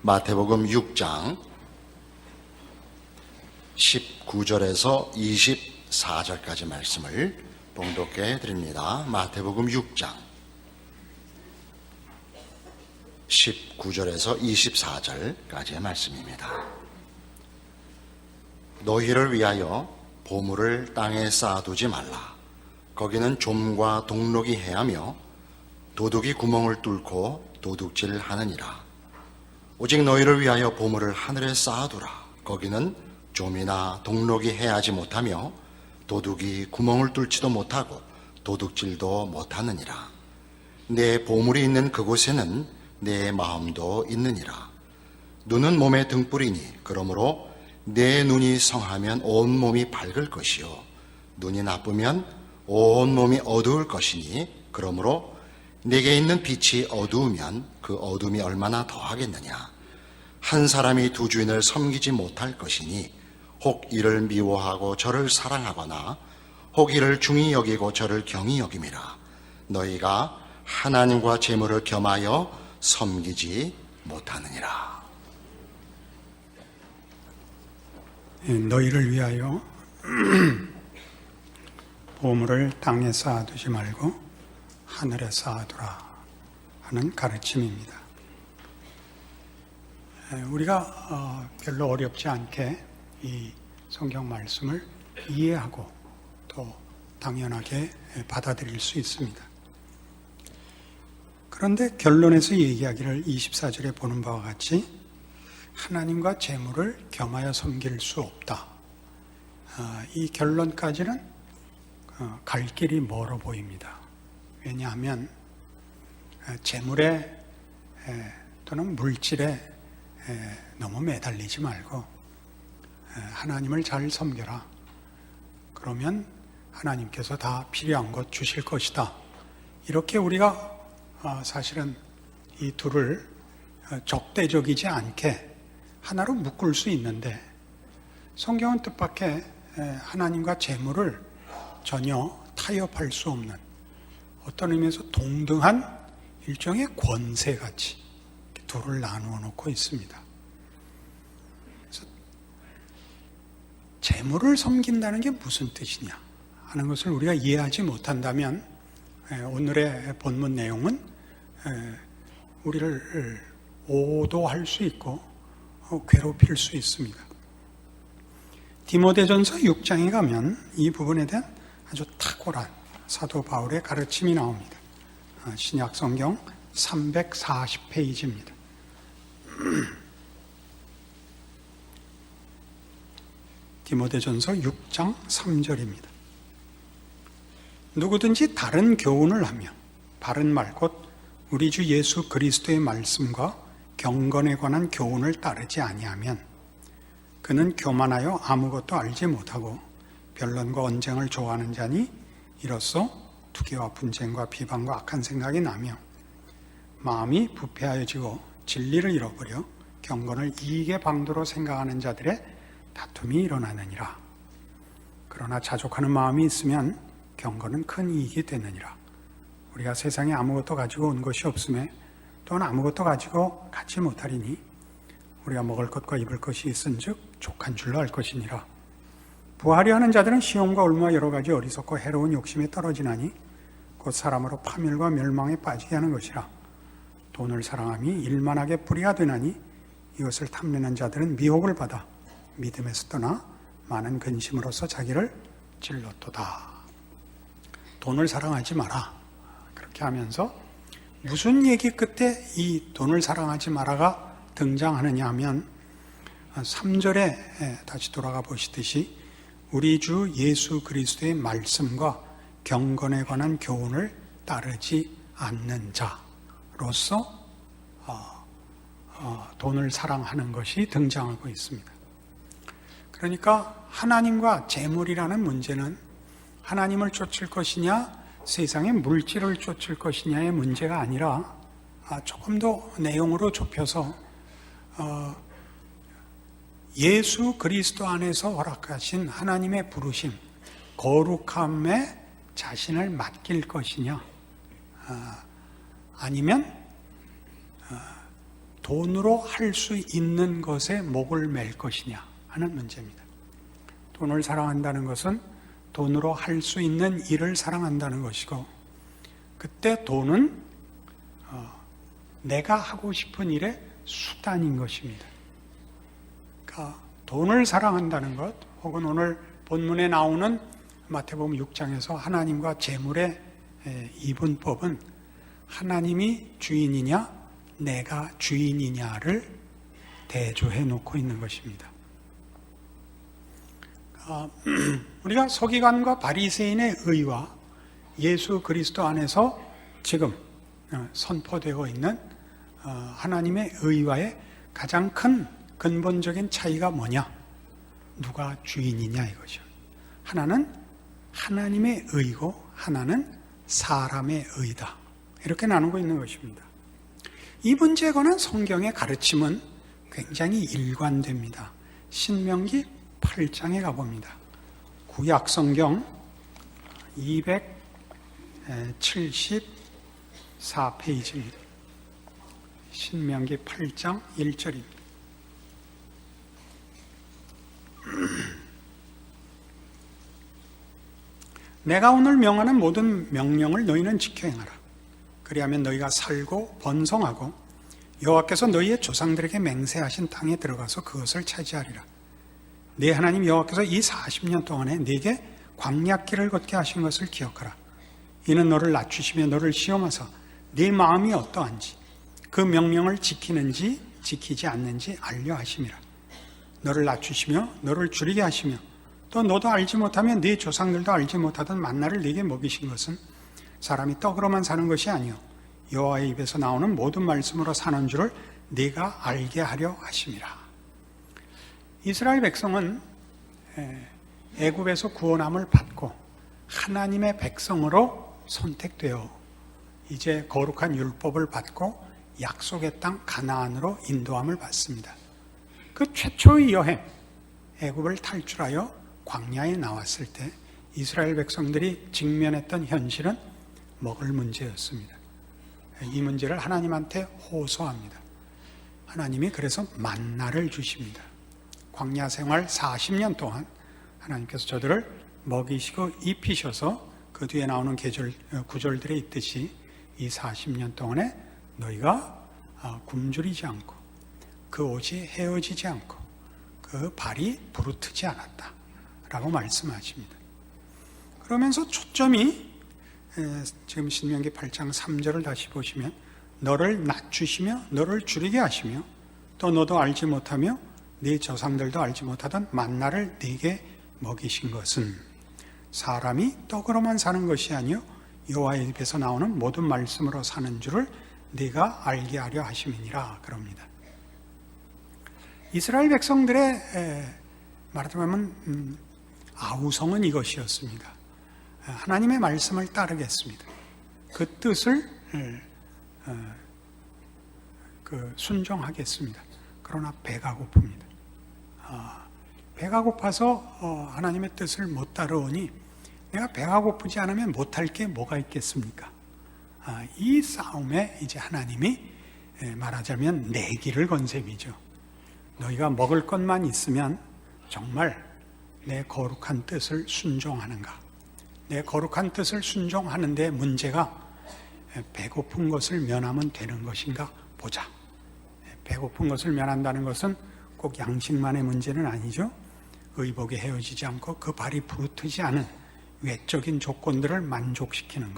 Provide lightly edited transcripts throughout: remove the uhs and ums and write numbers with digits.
마태복음 6장 19절에서 24절까지 말씀을 봉독해 드립니다. 마태복음 6장 19절에서 24절까지의 말씀입니다. 너희를 위하여 보물을 땅에 쌓아두지 말라. 거기는 좀과 동록이 해하며 도둑이 구멍을 뚫고 도둑질하느니라. 오직 너희를 위하여 보물을 하늘에 쌓아두라. 거기는 좀이나 동록이 해하지 못하며 도둑이 구멍을 뚫지도 못하고 도둑질도 못하느니라. 내 보물이 있는 그곳에는 내 마음도 있느니라. 눈은 몸의 등불이니 그러므로 내 눈이 성하면 온 몸이 밝을 것이요 눈이 나쁘면 온 몸이 어두울 것이니 그러므로 내게 있는 빛이 어두우면 그 어둠이 얼마나 더하겠느냐. 한 사람이 두 주인을 섬기지 못할 것이니 혹 이를 미워하고 저를 사랑하거나 혹 이를 중히 여기고 저를 경히 여김이라. 너희가 하나님과 재물을 겸하여 섬기지 못하느니라. 너희를 위하여 보물을 땅에 쌓아두지 말고 하늘에 쌓아두라 하는 가르침입니다. 우리가 별로 어렵지 않게 이 성경 말씀을 이해하고 또 당연하게 받아들일 수 있습니다. 그런데 결론에서 얘기하기를 24절에 보는 바와 같이 하나님과 재물을 겸하여 섬길 수 없다. 이 결론까지는 갈 길이 멀어 보입니다. 왜냐하면 재물에 또는 물질에 너무 매달리지 말고 하나님을 잘 섬겨라. 그러면 하나님께서 다 필요한 것 주실 것이다. 이렇게 우리가 사실은 이 둘을 적대적이지 않게 하나로 묶을 수 있는데 성경은 뜻밖의 하나님과 재물을 전혀 타협할 수 없는 어떤 의미에서 동등한 일종의 권세같이 둘을 나누어 놓고 있습니다. 그래서 재물을 섬긴다는 게 무슨 뜻이냐 하는 것을 우리가 이해하지 못한다면 오늘의 본문 내용은 우리를 오도할 수 있고 괴롭힐 수 있습니다. 디모데전서 6장에 가면 이 부분에 대한 아주 탁월한 사도 바울의 가르침이 나옵니다. 신약 성경 340페이지입니다. 디모데전서 6장 3절입니다. 누구든지 다른 교훈을 하며 바른 말 곧 우리 주 예수 그리스도의 말씀과 경건에 관한 교훈을 따르지 아니하면 그는 교만하여 아무것도 알지 못하고 변론과 언쟁을 좋아하는 자니 이로써 투기와 분쟁과 비방과 악한 생각이 나며 마음이 부패하여지고 진리를 잃어버려 경건을 이익의 방도로 생각하는 자들의 다툼이 일어나느니라. 그러나 자족하는 마음이 있으면 경건은 큰 이익이 되느니라. 우리가 세상에 아무것도 가지고 온 것이 없음에 또는 아무것도 가지고 갖지 못하리니 우리가 먹을 것과 입을 것이 있은즉 족한 줄로 알 것이니라. 부하려 하는 자들은 시험과 올무와 여러 가지 어리석고 해로운 욕심에 떨어지나니 곧 사람으로 파멸과 멸망에 빠지게 하는 것이라. 돈을 사랑함이 일만하게 뿌리가 되나니 이것을 탐내는 자들은 미혹을 받아 믿음에서 떠나 많은 근심으로써 자기를 찔렀도다. 돈을 사랑하지 마라. 그렇게 하면서 무슨 얘기 끝에 이 돈을 사랑하지 마라가 등장하느냐 하면 3절에 다시 돌아가 보시듯이 우리 주 예수 그리스도의 말씀과 경건에 관한 교훈을 따르지 않는 자로서 돈을 사랑하는 것이 등장하고 있습니다. 그러니까 하나님과 재물이라는 문제는 하나님을 쫓을 것이냐 세상의 물질을 쫓을 것이냐의 문제가 아니라 조금 더 내용으로 좁혀서 예수 그리스도 안에서 허락하신 하나님의 부르심, 거룩함에 자신을 맡길 것이냐 아니면 돈으로 할 수 있는 것에 목을 맬 것이냐 하는 문제입니다. 돈을 사랑한다는 것은 돈으로 할 수 있는 일을 사랑한다는 것이고, 그때 돈은 내가 하고 싶은 일의 수단인 것입니다. 그러니까 돈을 사랑한다는 것, 혹은 오늘 본문에 나오는 마태복음 6장에서 하나님과 재물의 이분법은 하나님이 주인이냐 내가 주인이냐를 대조해 놓고 있는 것입니다. 우리가 서기관과 바리새인의 의와 예수 그리스도 안에서 지금 선포되고 있는 하나님의 의와의 가장 큰 근본적인 차이가 뭐냐? 누가 주인이냐 이거죠. 하나는 하나님의 의고 하나는 사람의 의다. 이렇게 나누고 있는 것입니다. 이 문제에 관한 성경의 가르침은 굉장히 일관됩니다. 신명기 8장에 가봅니다. 구약 성경 274페이지입니다. 신명기 8장 1절입니다. 내가 오늘 명하는 모든 명령을 너희는 지켜 행하라. 그리하면 너희가 살고 번성하고 여호와께서 너희의 조상들에게 맹세하신 땅에 들어가서 그것을 차지하리라. 네 하나님 여호와께서 이 40년 동안에 네게 광야길을 걷게 하신 것을 기억하라. 이는 너를 낮추시며 너를 시험하사 네 마음이 어떠한지 그 명령을 지키는지 지키지 않는지 알려 하심이라. 너를 낮추시며 너를 줄이게 하시며 또 너도 알지 못하며 네 조상들도 알지 못하던 만나를 네게 먹이신 것은 사람이 떡으로만 사는 것이 아니요 여호와의 입에서 나오는 모든 말씀으로 사는 줄을 네가 알게 하려 하심이라. 이스라엘 백성은 애굽에서 구원함을 받고 하나님의 백성으로 선택되어 이제 거룩한 율법을 받고 약속의 땅 가나안으로 인도함을 받습니다. 그 최초의 여행, 애굽을 탈출하여 광야에 나왔을 때 이스라엘 백성들이 직면했던 현실은 먹을 문제였습니다. 이 문제를 하나님한테 호소합니다. 하나님이 그래서 만나를 주십니다. 광야 생활 40년 동안 하나님께서 저들을 먹이시고 입히셔서 그 뒤에 나오는 구절들에 있듯이 이 40년 동안에 너희가 굶주리지 않고 그 옷이 헤어지지 않고 그 발이 부르트지 않았다 라고 말씀하십니다. 그러면서 초점이 지금 신명기 8장 3절을 다시 보시면 너를 낮추시며 너를 줄이게 하시며 또 너도 알지 못하며 네 조상들도 알지 못하던 만나를 네게 먹이신 것은 사람이 떡으로만 사는 것이 아니요 여호와의 입에서 나오는 모든 말씀으로 사는 줄을 네가 알게 하려 하심이니라 그럽니다. 이스라엘 백성들의 말하자면 아우성은 이것이었습니다. 하나님의 말씀을 따르겠습니다. 그 뜻을 순종하겠습니다. 그러나 배가 고픕니다. 배가 고파서 하나님의 뜻을 못 따르오니 내가 배가 고프지 않으면 못할 게 뭐가 있겠습니까? 이 싸움에 이제 하나님이 말하자면 내기를 건 셈이죠. 너희가 먹을 것만 있으면 정말 내 거룩한 뜻을 순종하는가? 내 거룩한 뜻을 순종하는데 문제가 배고픈 것을 면하면 되는 것인가 보자. 배고픈 것을 면한다는 것은 꼭 양식만의 문제는 아니죠. 의복에 헤어지지 않고 그 발이 부르트지 않은 외적인 조건들을 만족시키는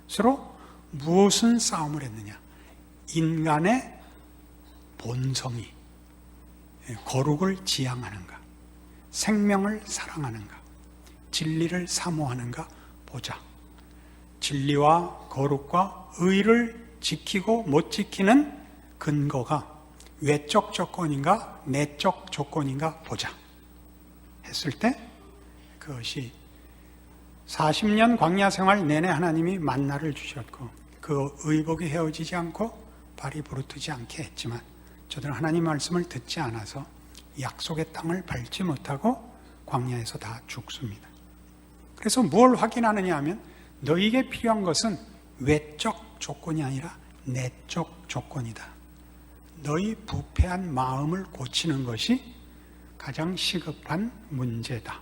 것으로 무엇은 싸움을 했느냐? 인간의 본성이 거룩을 지향하는가? 생명을 사랑하는가? 진리를 사모하는가 보자. 진리와 거룩과 의를 지키고 못 지키는 근거가 외적 조건인가 내적 조건인가 보자 했을 때 그것이 40년 광야 생활 내내 하나님이 만나를 주셨고 그 의복이 헤어지지 않고 발이 부르트지 않게 했지만 저들은 하나님 말씀을 듣지 않아서 약속의 땅을 밟지 못하고 광야에서 다 죽습니다. 그래서 뭘 확인하느냐 하면 너희에게 필요한 것은 외적 조건이 아니라 내적 조건이다. 너희 부패한 마음을 고치는 것이 가장 시급한 문제다.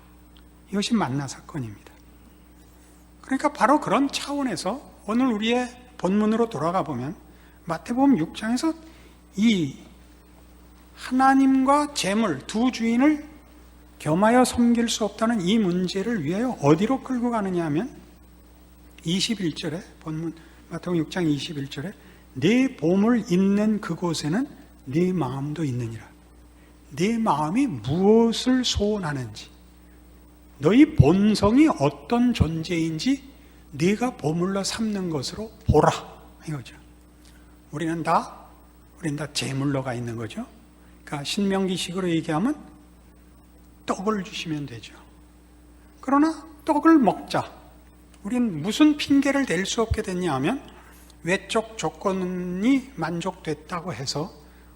이것이 만나 사건입니다. 그러니까 바로 그런 차원에서 오늘 우리의 본문으로 돌아가 보면 마태복음 6장에서 이 하나님과 재물 두 주인을 겸하여 섬길 수 없다는 이 문제를 위하여 어디로 끌고 가느냐 하면 21절에 본문 마태복음 6장 21절에 네 보물 있는 그곳에는 네 마음도 있느니라. 네 마음이 무엇을 소원하는지, 너희 본성이 어떤 존재인지 네가 보물로 삼는 것으로 보라 이거죠. 우리는 다 재물로 가 있는 거죠. 그러니까 신명기식으로 얘기하면 떡을 주시면 되죠. 그러나 떡을 먹자. 우린 무슨 핑계를 댈 수 없게 됐냐 하면 외적 조건이 만족됐다고 해서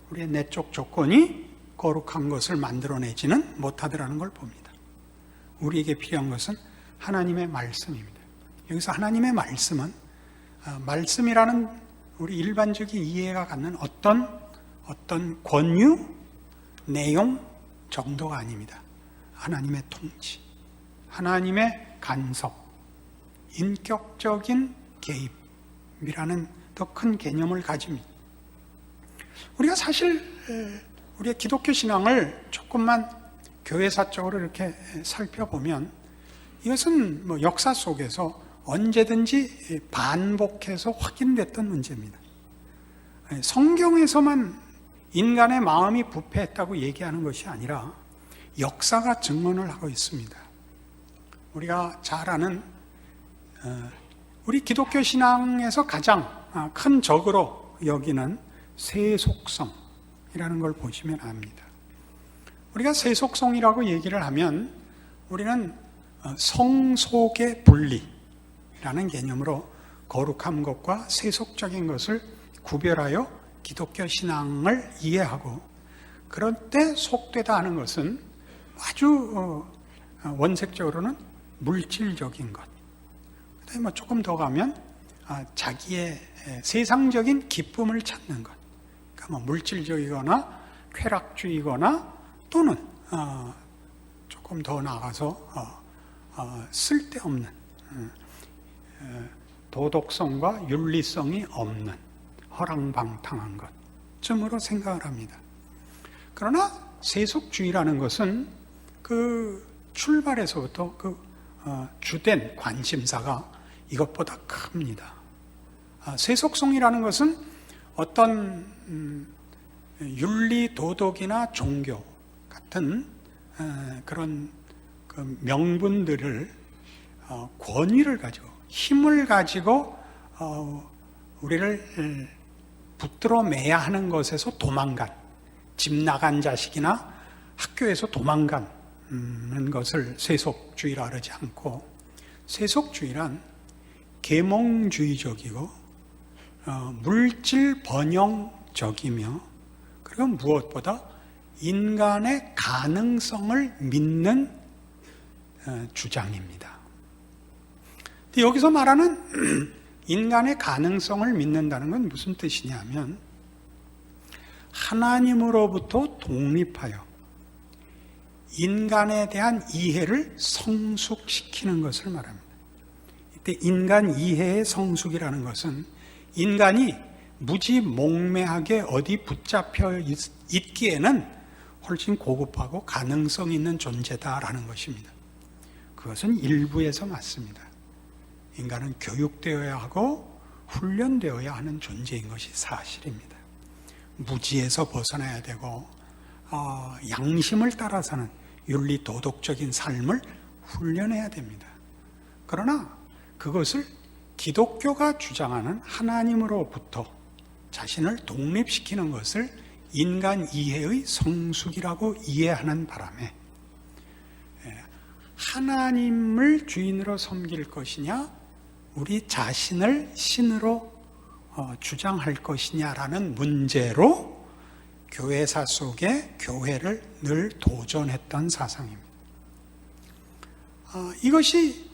우리의 내적 조건이 거룩한 것을 만들어내지는 못하더라는 걸 봅니다. 우리에게 필요한 것은 하나님의 말씀입니다. 여기서 하나님의 말씀은 말씀이라는 우리 일반적인 이해가 갖는 어떤 권유, 내용 정도가 아닙니다. 하나님의 통치, 하나님의 간섭, 인격적인 개입이라는 더 큰 개념을 가집니다. 우리가 사실 우리의 기독교 신앙을 조금만 교회사적으로 이렇게 살펴보면 이것은 뭐 역사 속에서 언제든지 반복해서 확인됐던 문제입니다. 성경에서만 인간의 마음이 부패했다고 얘기하는 것이 아니라 역사가 증언을 하고 있습니다. 우리가 잘 아는 우리 기독교 신앙에서 가장 큰 적으로 여기는 세속성이라는 걸 보시면 압니다. 우리가 세속성이라고 얘기를 하면 우리는 성속의 분리라는 개념으로 거룩한 것과 세속적인 것을 구별하여 기독교 신앙을 이해하고, 그럴 때 속되다 하는 것은 아주 원색적으로는 물질적인 것, 그다음에 뭐 조금 더 가면 자기의 세상적인 기쁨을 찾는 것, 그러니까 뭐 물질적이거나 쾌락주의거나 또는 조금 더 나아가서 쓸데없는 도덕성과 윤리성이 없는 허랑방탕한 것쯤으로 생각을 합니다. 그러나 세속주의라는 것은 그 출발에서부터 그 주된 관심사가 이것보다 큽니다. 세속성이라는 것은 어떤 윤리, 도덕이나 종교 같은 그런 그 명분들을 권위를 가지고, 힘을 가지고 우리를 붙들어 매야 하는 것에서 도망간, 집 나간 자식이나 학교에서 도망가는 것을 세속주의라 그러지 않고, 세속주의란 계몽주의적이고 물질 번영적이며, 그리고 무엇보다 인간의 가능성을 믿는 주장입니다. 여기서 말하는 인간의 가능성을 믿는다는 건 무슨 뜻이냐면 하나님으로부터 독립하여 인간에 대한 이해를 성숙시키는 것을 말합니다. 이때 인간 이해의 성숙이라는 것은 인간이 무지몽매하게 어디 붙잡혀 있기에는 훨씬 고급하고 가능성 있는 존재다라는 것입니다. 그것은 일부에서 맞습니다. 인간은 교육되어야 하고 훈련되어야 하는 존재인 것이 사실입니다. 무지에서 벗어나야 되고 양심을 따라 사는 윤리 도덕적인 삶을 훈련해야 됩니다. 그러나 그것을 기독교가 주장하는 하나님으로부터 자신을 독립시키는 것을 인간 이해의 성숙이라고 이해하는 바람에 하나님을 주인으로 섬길 것이냐, 우리 자신을 신으로 주장할 것이냐라는 문제로 교회사 속에 교회를 늘 도전했던 사상입니다. 이것이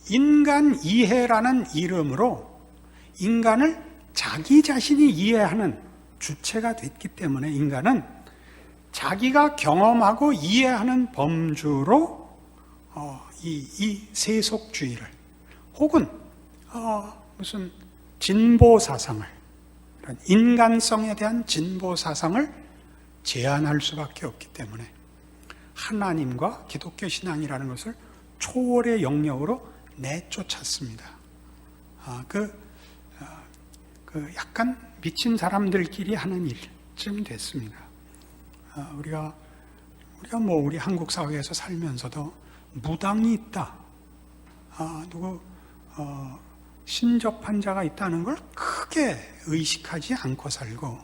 인간 이해라는 이름으로 인간을 자기 자신이 이해하는 주체가 됐기 때문에 인간은 자기가 경험하고 이해하는 범주로 이 세속주의를 혹은 무슨 진보 사상을, 이런 인간성에 대한 진보 사상을 제한할 수밖에 없기 때문에 하나님과 기독교 신앙이라는 것을 초월의 영역으로 내쫓았습니다. 약간 미친 사람들끼리 하는 일쯤 됐습니다. 우리가 우리 한국 사회에서 살면서도 무당이 있다, 신접한 자가 있다는 걸 크게 의식하지 않고 살고,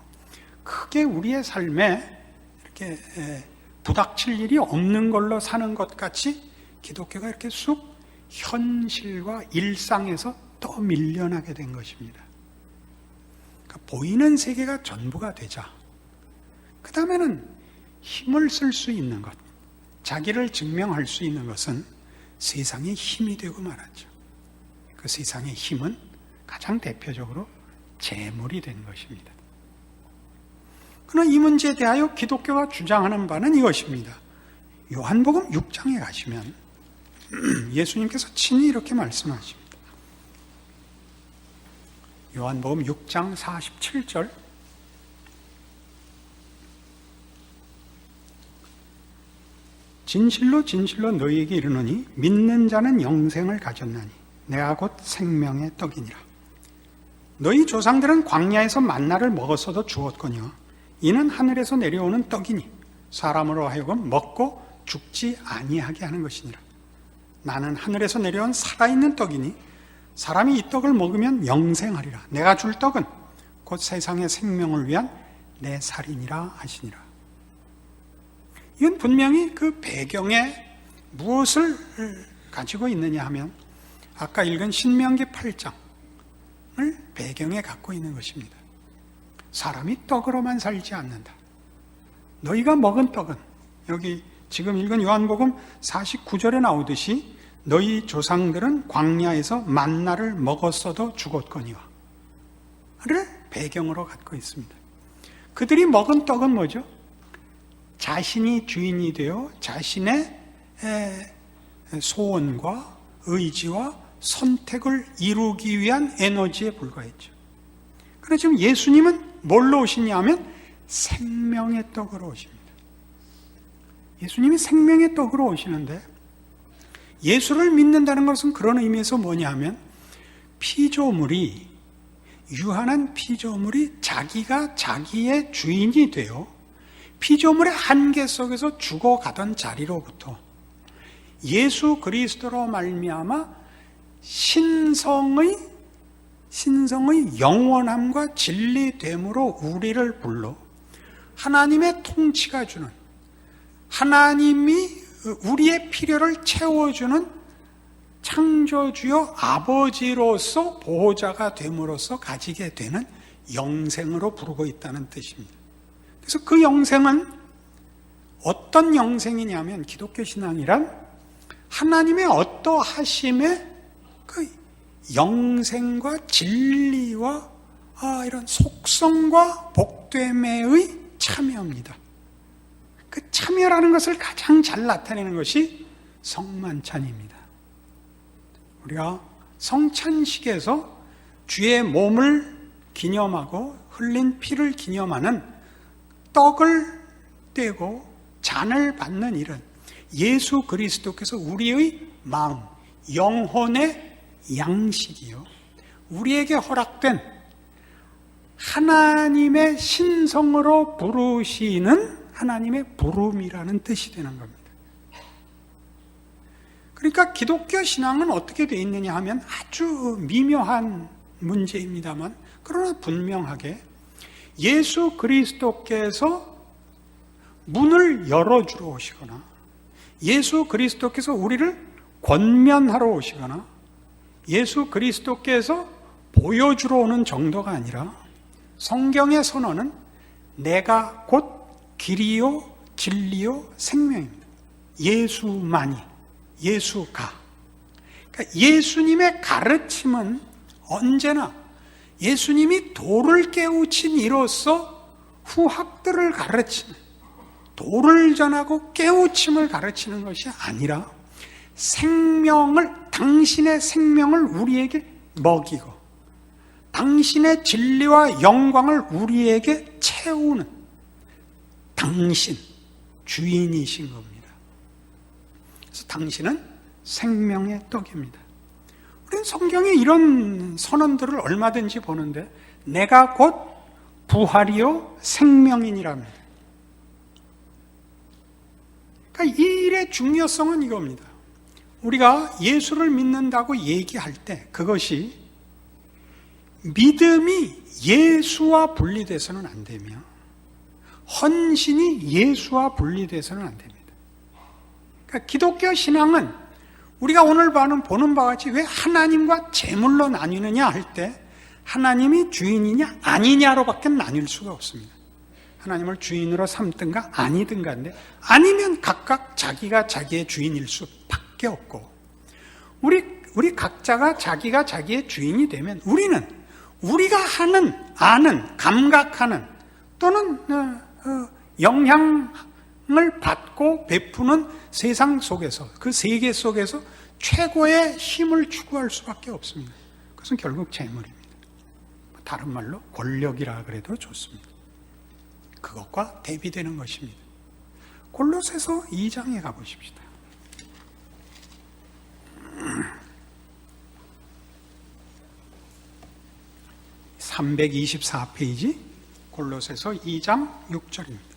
크게 우리의 삶에 이렇게 부닥칠 일이 없는 걸로 사는 것 같이 기독교가 이렇게 쑥 현실과 일상에서 또 밀려나게 된 것입니다. 그러니까 보이는 세계가 전부가 되자, 그 다음에는 힘을 쓸 수 있는 것, 자기를 증명할 수 있는 것은 세상의 힘이 되고 말았죠. 그 세상의 힘은 가장 대표적으로 재물이 된 것입니다. 그러나 이 문제에 대하여 기독교가 주장하는 바는 이것입니다. 요한복음 6장에 가시면 예수님께서 친히 이렇게 말씀하십니다. 요한복음 6장 47절, 진실로 진실로 너희에게 이르노니 믿는 자는 영생을 가졌나니 내가 곧 생명의 떡이니라. 너희 조상들은 광야에서 만나를 먹었어도 죽었거니와 이는 하늘에서 내려오는 떡이니 사람으로 하여금 먹고 죽지 아니하게 하는 것이니라. 나는 하늘에서 내려온 살아있는 떡이니 사람이 이 떡을 먹으면 영생하리라. 내가 줄 떡은 곧 세상의 생명을 위한 내 살이니라 하시니라. 이건 분명히 그 배경에 무엇을 가지고 있느냐 하면 아까 읽은 신명기 8장을 배경에 갖고 있는 것입니다. 사람이 떡으로만 살지 않는다. 너희가 먹은 떡은, 여기 지금 읽은 요한복음 49절에 나오듯이 너희 조상들은 광야에서 만나를 먹었어도 죽었거니와 를 배경으로 갖고 있습니다. 그들이 먹은 떡은 뭐죠? 자신이 주인이 되어 자신의 소원과 의지와 선택을 이루기 위한 에너지에 불과했죠. 그래서 지금 예수님은 뭘로 오시냐면 생명의 떡으로 오십니다. 예수님이 생명의 떡으로 오시는데, 예수를 믿는다는 것은 그런 의미에서 뭐냐 하면 유한한 피조물이 자기가 자기의 주인이 되어 피조물의 한계 속에서 죽어가던 자리로부터 예수 그리스도로 말미암아 신성의 영원함과 진리됨으로 우리를 불러 하나님의 통치가 주는, 하나님이 우리의 필요를 채워주는 창조주여 아버지로서 보호자가 됨으로써 가지게 되는 영생으로 부르고 있다는 뜻입니다. 그래서 그 영생은 어떤 영생이냐면, 기독교 신앙이란 하나님의 어떠하심의 그 영생과 진리와 이런 속성과 복됨의 참여입니다. 그 참여라는 것을 가장 잘 나타내는 것이 성만찬입니다. 우리가 성찬식에서 주의 몸을 기념하고 흘린 피를 기념하는 떡을 떼고 잔을 받는 일은 예수 그리스도께서 우리의 마음, 영혼의 양식이요, 우리에게 허락된 하나님의 신성으로 부르시는 하나님의 부름이라는 뜻이 되는 겁니다. 그러니까 기독교 신앙은 어떻게 되어 있느냐 하면 아주 미묘한 문제입니다만, 그러나 분명하게 예수 그리스도께서 문을 열어주러 오시거나 예수 그리스도께서 우리를 권면하러 오시거나 예수 그리스도께서 보여주러 오는 정도가 아니라, 성경의 선언은 내가 곧 길이요 진리요 생명입니다. 예수만이, 예수가. 그러니까 예수님의 가르침은 언제나 예수님이 돌을 깨우친 이로써 후학들을 가르치는, 도를 전하고 깨우침을 가르치는 것이 아니라 당신의 생명을 우리에게 먹이고 당신의 진리와 영광을 우리에게 채우는 당신, 주인이신 겁니다. 그래서 당신은 생명의 떡입니다. 우리는 성경에 이런 선언들을 얼마든지 보는데 내가 곧 부활이요 생명이니랍니다. 그러니까 이 일의 중요성은 이겁니다. 우리가 예수를 믿는다고 얘기할 때 그것이 믿음이 예수와 분리돼서는 안 되며 헌신이 예수와 분리돼서는 안 됩니다. 그러니까 기독교 신앙은 우리가 오늘 보는 바와 같이 왜 하나님과 제물로 나뉘느냐 할 때 하나님이 주인이냐 아니냐로밖에 나뉠 수가 없습니다. 하나님을 주인으로 삼든가 아니든가인데 아니면 각각 자기가 자기의 주인일 수밖에 없고 우리 각자가 자기가 자기의 주인이 되면 우리는 우리가 아는, 감각하는 또는 영향을 받고 베푸는 세상 속에서 그 세계 속에서 최고의 힘을 추구할 수밖에 없습니다. 그것은 결국 재물입니다. 다른 말로 권력이라 그래도 좋습니다. 그것과 대비되는 것입니다. 골로새서 2장에 가보십시다. 324페이지 골로새서 2장 6절입니다.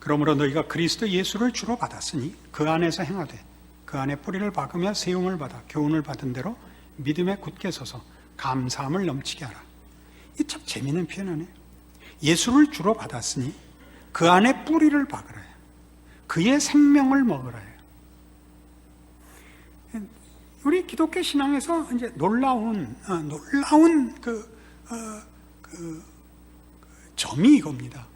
그러므로 너희가 그리스도 예수를 주로 받았으니 그 안에서 행하되 그 안에 뿌리를 박으며 세움을 받아 교훈을 받은 대로 믿음에 굳게 서서 감사함을 넘치게 하라. 이 참 재미있는 표현이네요. 예수를 주로 받았으니 그 안에 뿌리를 박으라. 그의 생명을 먹으라. 우리 기독교 신앙에서 이제 놀라운 점이 이겁니다.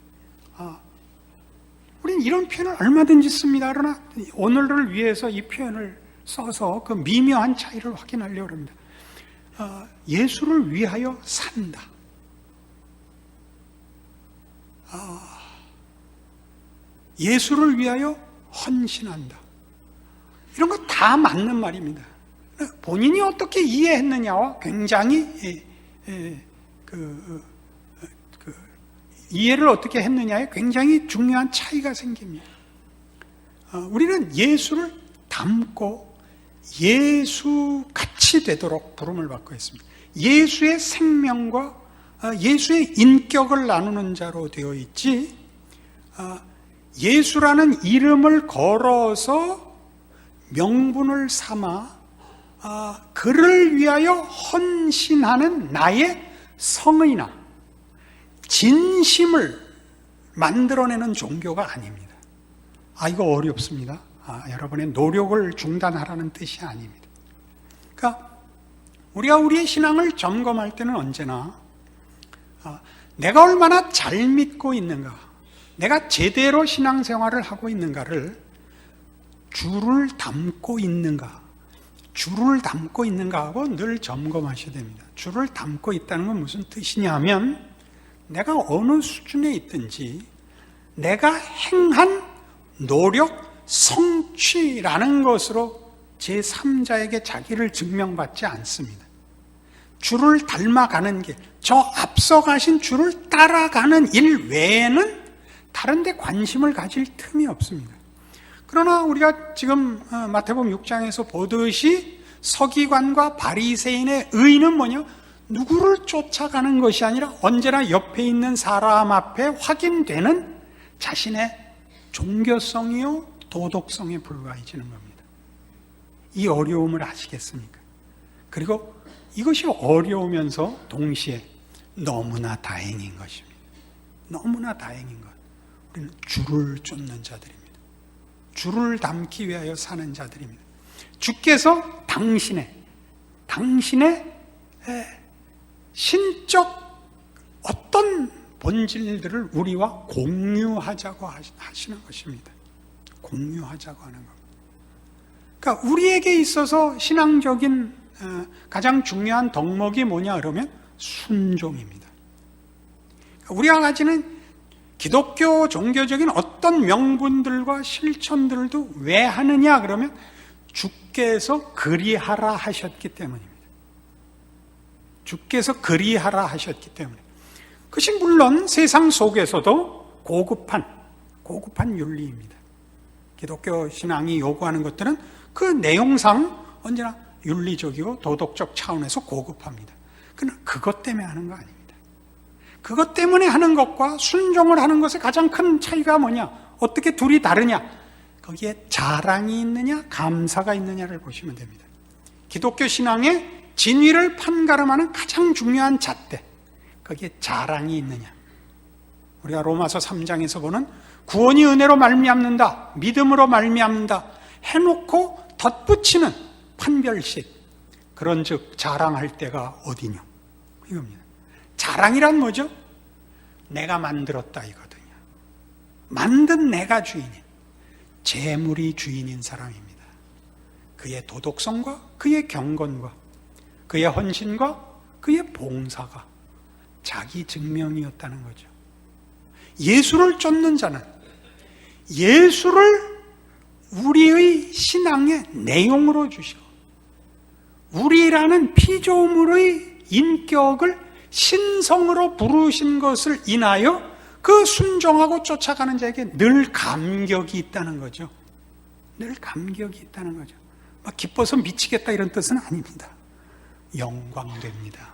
우리는 이런 표현을 얼마든지 씁니다. 그러나 오늘을 위해서 이 표현을 써서 그 미묘한 차이를 확인하려고 합니다. 예수를 위하여 산다. 예수를 위하여 헌신한다. 이런 거 다 맞는 말입니다. 본인이 어떻게 이해했느냐와 굉장히 이해를 어떻게 했느냐에 굉장히 중요한 차이가 생깁니다. 우리는 예수를 닮고 예수같이 되도록 부름을 받고 있습니다. 예수의 생명과 예수의 인격을 나누는 자로 되어 있지, 예수라는 이름을 걸어서 명분을 삼아 그를 위하여 헌신하는 나의 성의나 진심을 만들어내는 종교가 아닙니다. 이거 어렵습니다. 여러분의 노력을 중단하라는 뜻이 아닙니다. 그러니까 우리가 우리의 신앙을 점검할 때는 언제나 내가 얼마나 잘 믿고 있는가, 내가 제대로 신앙생활을 하고 있는가를 주를 닮고 있는가 하고 늘 점검하셔야 됩니다. 주를 닮고 있다는 건 무슨 뜻이냐면 내가 어느 수준에 있든지 내가 행한 노력, 성취라는 것으로 제3자에게 자기를 증명받지 않습니다. 주를 닮아가는 길, 저 앞서가신 주를 따라가는 일 외에는 다른 데 관심을 가질 틈이 없습니다. 그러나 우리가 지금 마태복음 6장에서 보듯이 서기관과 바리새인의 의는 뭐냐? 누구를 쫓아가는 것이 아니라 언제나 옆에 있는 사람 앞에 확인되는 자신의 종교성이요 도덕성에 불과해지는 겁니다. 이 어려움을 아시겠습니까? 그리고 이것이 어려우면서 동시에 너무나 다행인 것입니다. 너무나 다행인 것. 우리는 주를 쫓는 자들입니다. 주를 닮기 위하여 사는 자들입니다. 주께서 당신의 신적 어떤 본질들을 우리와 공유하자고 하시는 것입니다. 공유하자고 하는 겁니다. 그러니까 우리에게 있어서 신앙적인 가장 중요한 덕목이 뭐냐 그러면 순종입니다. 우리가 가지는 기독교 종교적인 어떤 명분들과 실천들도 왜 하느냐 그러면 주께서 그리하라 하셨기 때문입니다. 주께서 그리하라 하셨기 때문에. 그것이 물론 세상 속에서도 고급한 윤리입니다. 기독교 신앙이 요구하는 것들은 그 내용상 언제나 윤리적이고 도덕적 차원에서 고급합니다. 그러나 그것 때문에 하는 거 아닙니다. 그것 때문에 하는 것과 순종을 하는 것의 가장 큰 차이가 뭐냐? 어떻게 둘이 다르냐? 거기에 자랑이 있느냐, 감사가 있느냐를 보시면 됩니다. 기독교 신앙의 진위를 판가름하는 가장 중요한 잣대, 거기에 자랑이 있느냐. 우리가 로마서 3장에서 보는 구원이 은혜로 말미암는다, 믿음으로 말미암는다 해놓고 덧붙이는 판별식, 그런즉 자랑할 때가 어디뇨? 이겁니다. 자랑이란 뭐죠? 내가 만들었다 이거든요. 만든 내가 주인인, 재물이 주인인 사람입니다. 그의 도덕성과 그의 경건과 그의 헌신과 그의 봉사가 자기 증명이었다는 거죠. 예수를 쫓는 자는 예수를 우리의 신앙의 내용으로 주시고 우리라는 피조물의 인격을 신성으로 부르신 것을 인하여 그 순종하고 쫓아가는 자에게 늘 감격이 있다는 거죠. 늘 감격이 있다는 거죠. 막 기뻐서 미치겠다 이런 뜻은 아닙니다. 영광됩니다.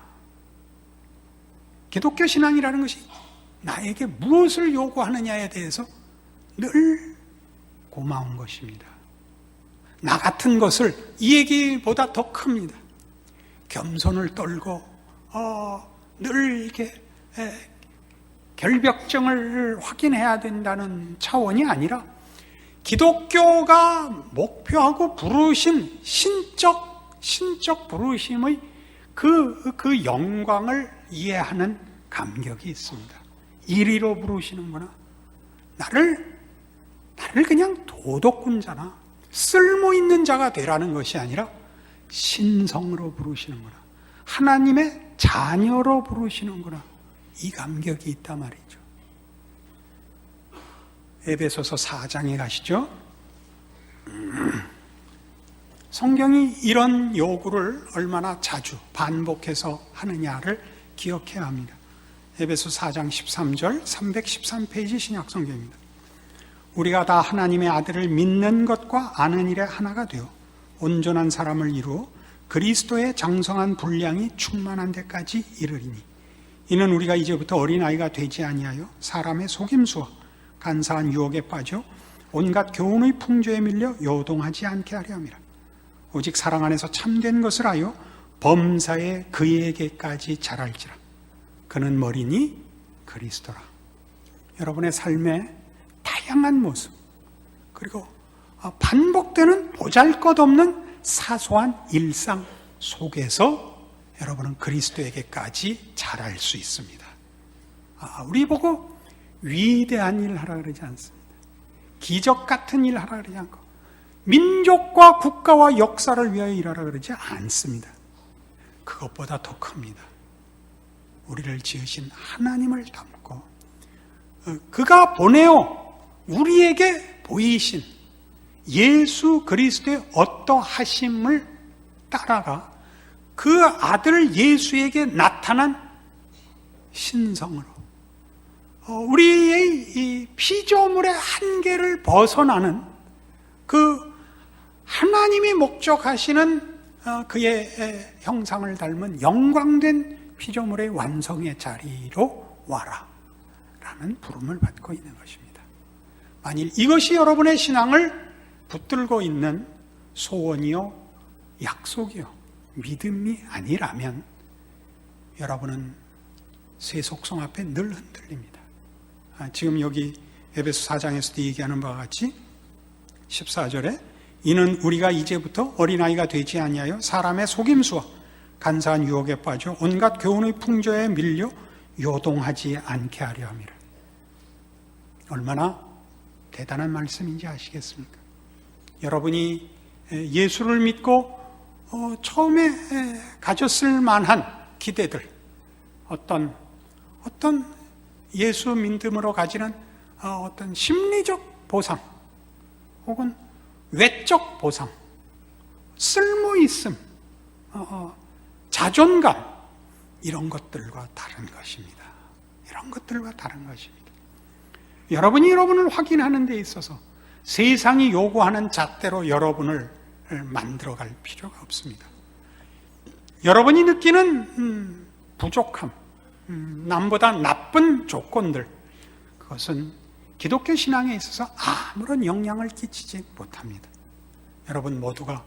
기독교 신앙이라는 것이 나에게 무엇을 요구하느냐에 대해서 늘 고마운 것입니다. 나 같은 것을 이 얘기보다 더 큽니다. 겸손을 떨고 늘 이렇게 결벽증을 확인해야 된다는 차원이 아니라 기독교가 목표하고 부르신 신적 부르심의 그 영광을 이해하는 감격이 있습니다. 이리로 부르시는구나. 나를 그냥 도덕군자나 쓸모있는 자가 되라는 것이 아니라 신성으로 부르시는구나. 하나님의 자녀로 부르시는구나. 이 감격이 있단 말이죠. 에베소서 4장에 가시죠. 성경이 이런 요구를 얼마나 자주 반복해서 하느냐를 기억해야 합니다. 에베소 4장 13절 313페이지 신약성경입니다. 우리가 다 하나님의 아들을 믿는 것과 아는 일에 하나가 되어 온전한 사람을 이루어 그리스도의 장성한 분량이 충만한 데까지 이르리니 이는 우리가 이제부터 어린아이가 되지 아니하여 사람의 속임수와 간사한 유혹에 빠져 온갖 교훈의 풍조에 밀려 요동하지 않게 하려 함이라. 오직 사랑 안에서 참된 것을 하여 범사에 그에게까지 자랄지라. 그는 머리니 그리스도라. 여러분의 삶의 다양한 모습 그리고 반복되는 보잘것없는 사소한 일상 속에서 여러분은 그리스도에게까지 자랄 수 있습니다. 우리 보고 위대한 일 하라 그러지 않습니다. 기적 같은 일 하라 그러지 않고 민족과 국가와 역사를 위하여 일하라 그러지 않습니다. 그것보다 더 큽니다. 우리를 지으신 하나님을 닮고 그가 보내어 우리에게 보이신 예수 그리스도의 어떠하심을 따라가 그 아들 예수에게 나타난 신성으로 우리의 이 피조물의 한계를 벗어나는 그 하나님이 목적하시는 그의 형상을 닮은 영광된 피조물의 완성의 자리로 와라 라는 부름을 받고 있는 것입니다. 만일 이것이 여러분의 신앙을 붙들고 있는 소원이요 약속이요 믿음이 아니라면 여러분은 세속성 앞에 늘 흔들립니다. 지금 여기 에베소 4장에서도 얘기하는 바와 같이 14절에 이는 우리가 이제부터 어린아이가 되지 아니하여 사람의 속임수와 간사한 유혹에 빠져 온갖 교훈의 풍조에 밀려 요동하지 않게 하려 함이라. 얼마나 대단한 말씀인지 아시겠습니까? 여러분이 예수를 믿고 처음에 가졌을 만한 기대들, 어떤 예수 믿음으로 가지는 어떤 심리적 보상 혹은 외적 보상, 쓸모있음, 자존감, 이런 것들과 다른 것입니다. 이런 것들과 다른 것입니다. 여러분이 여러분을 확인하는 데 있어서 세상이 요구하는 잣대로 여러분을 만들어갈 필요가 없습니다. 여러분이 느끼는 부족함, 남보다 나쁜 조건들, 그것은 기독교 신앙에 있어서 아무런 영향을 끼치지 못합니다. 여러분 모두가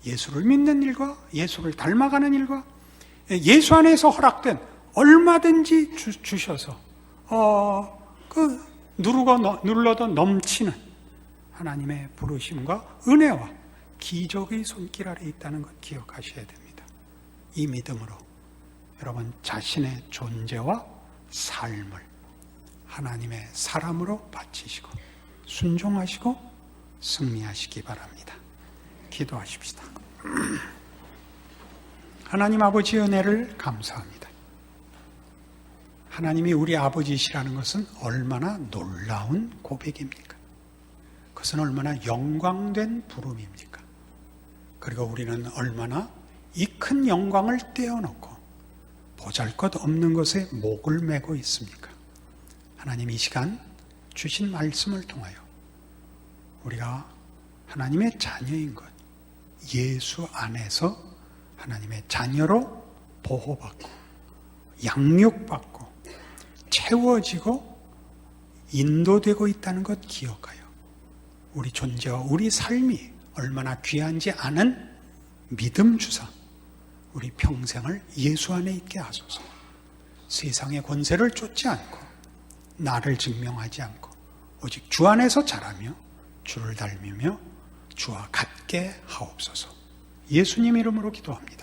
예수를 믿는 일과 예수를 닮아가는 일과 예수 안에서 허락된 얼마든지 주셔서 눌러도 넘치는 하나님의 부르심과 은혜와 기적의 손길 아래 있다는 것 기억하셔야 됩니다. 이 믿음으로 여러분 자신의 존재와 삶을 하나님의 사람으로 바치시고 순종하시고 승리하시기 바랍니다. 기도하십시다. 하나님 아버지 은혜를 감사합니다. 하나님이 우리 아버지시라는 것은 얼마나 놀라운 고백입니까? 그것은 얼마나 영광된 부름입니까? 그리고 우리는 얼마나 이 큰 영광을 떼어놓고 보잘것없는 것에 목을 매고 있습니까? 하나님 이 시간 주신 말씀을 통하여 우리가 하나님의 자녀인 것, 예수 안에서 하나님의 자녀로 보호받고 양육받고 채워지고 인도되고 있다는 것 기억하여 우리 존재와 우리 삶이 얼마나 귀한지 아는 믿음 주사 우리 평생을 예수 안에 있게 하소서. 세상의 권세를 쫓지 않고 나를 증명하지 않고 오직 주 안에서 자라며 주를 닮으며 주와 같게 하옵소서. 예수님 이름으로 기도합니다.